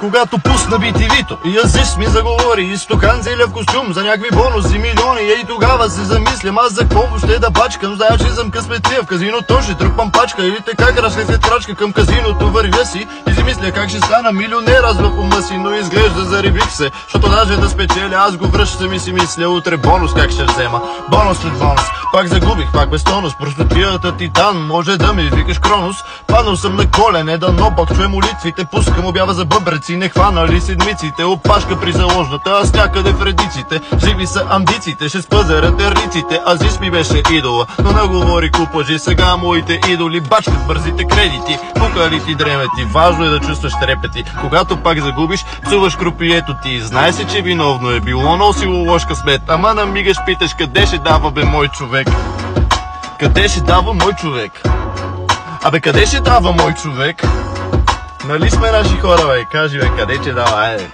Когато пусна BTV-то и Азис ми заговори и стокан зелев костюм за някакви бонуси милиони, и тогава се замислям аз за какво въобще да бачкам. Зная, че съм късметлия в казиното, ще тръпам пачка или така крашка след крачка към казиното вървя си и си мисля как ще стана милионер аз в ума си, но изглежда зарибих се, защото даже да спечеля аз го връщам и си мисля утре бонус как ще взема. Бонус след бонус, пак загубих, пак без тонус, простотията титан, може да ми викаш Кронос. Паднал съм на колене, дано пак чуя молитвите, пускам обява за бъбреци, не хванали седмиците, опашка при заложната, аз някъде в редиците, живи са амбициите, ще спазарят ерниците, Азис ми беше идола, но не говори купажи, сега моите идоли бачкат бързите кредити, пукали ти дремети, важно е да чувстваш трепети, когато пак загубиш, псуваш крупието ти, знай се, че виновно е било, носило лош късмет, ама намигаш, питаш къде ще дава бе мой човек, къде ще дава мой човек, абе къде ще дава мой човек? Нали сме наши хора, бе? Кажи, бе, къде ще дава, айде.